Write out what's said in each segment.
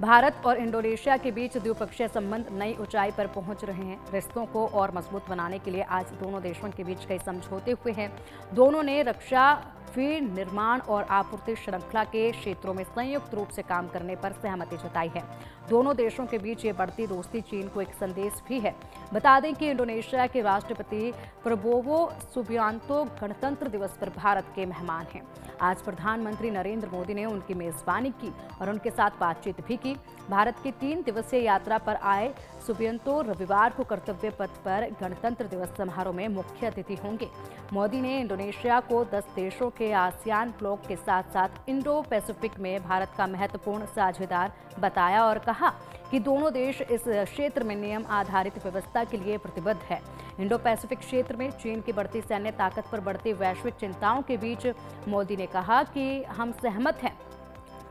भारत और इंडोनेशिया के बीच द्विपक्षीय संबंध नई ऊंचाई पर पहुंच रहे हैं। रिश्तों को और मजबूत बनाने के लिए आज दोनों देशों के बीच कई समझौते हुए हैं। दोनों ने रक्षा, विनिर्माण और आपूर्ति श्रृंखला के क्षेत्रों में संयुक्त रूप से काम करने पर सहमति जताई है। दोनों देशों के बीच ये बढ़ती दोस्ती चीन को एक संदेश भी है। बता दें कि इंडोनेशिया के राष्ट्रपति प्रबोवो सुबियांतो गणतंत्र दिवस पर भारत के मेहमान हैं। आज प्रधानमंत्री नरेंद्र मोदी ने उनकी मेजबानी की और उनके साथ बातचीत भी की। भारत की 3 दिवसीय यात्रा पर आए सुबियांतो रविवार को कर्तव्य पथ पर गणतंत्र दिवस समारोह में मुख्य अतिथि होंगे। मोदी ने इंडोनेशिया को 10 देशों के आसियान ब्लॉक के साथ साथ इंडो पैसिफिक में भारत का महत्वपूर्ण साझेदार बताया और कहा कि दोनों देश इस क्षेत्र में नियम आधारित व्यवस्था के लिए प्रतिबद्ध है। इंडो पैसिफिक क्षेत्र में चीन की बढ़ती सैन्य ताकत पर बढ़ती वैश्विक चिंताओं के बीच मोदी ने कहा कि हम सहमत हैं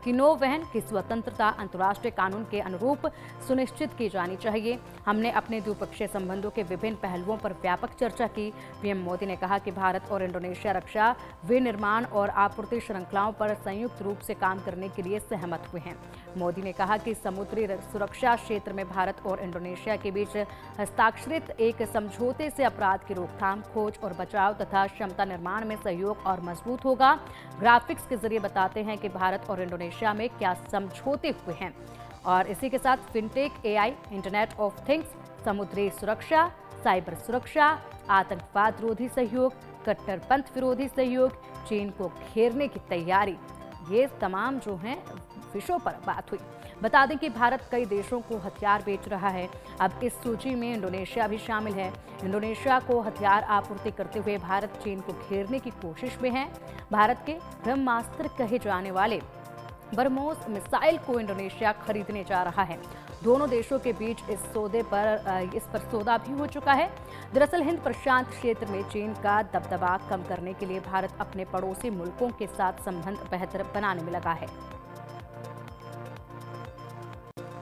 कि नौवहन की स्वतंत्रता अंतर्राष्ट्रीय कानून के अनुरूप सुनिश्चित की जानी चाहिए। हमने अपने द्विपक्षीय संबंधों के विभिन्न पहलुओं पर व्यापक चर्चा की। पीएम मोदी ने कहा कि भारत और इंडोनेशिया रक्षा, विनिर्माण और आपूर्ति श्रृंखलाओं पर संयुक्त रूप से काम करने के लिए सहमत हुए हैं। मोदी ने कहा कि समुद्री सुरक्षा क्षेत्र में भारत और इंडोनेशिया के बीच हस्ताक्षरित एक समझौते से अपराध की रोकथाम, खोज और बचाव तथा क्षमता निर्माण में सहयोग और मजबूत होगा। ग्राफिक्स के जरिए बताते हैं कि भारत और इंडोनेशिया में क्या समझौते हुए हैं। और इसी के साथ fintech, AI, internet of things, समुद्री सुरक्षा, साइबर सुरक्षा, आतंकवाद विरोधी सहयोग, कट्टरपंथ विरोधी सहयोग, चीन को घेरने की तैयारी, ये तमाम जो हैं विषयों पर बात हुई। बता दें कि भारत कई देशों को हथियार बेच रहा है। अब इस सूची में इंडोनेशिया भी शामिल है। इंडोनेशिया को हथियार आपूर्ति करते हुए भारत चीन को घेरने की कोशिश में है। भारत के ब्रह्मास्त्र कहे जाने वाले ब्रह्मोस मिसाइल को इंडोनेशिया खरीदने जा रहा है। दोनों देशों के बीच इस पर सौदा भी हो चुका है। दरअसल हिंद प्रशांत क्षेत्र में चीन का दबदबा कम करने के लिए भारत अपने पड़ोसी मुल्कों के साथ संबंध बेहतर बनाने में लगा है।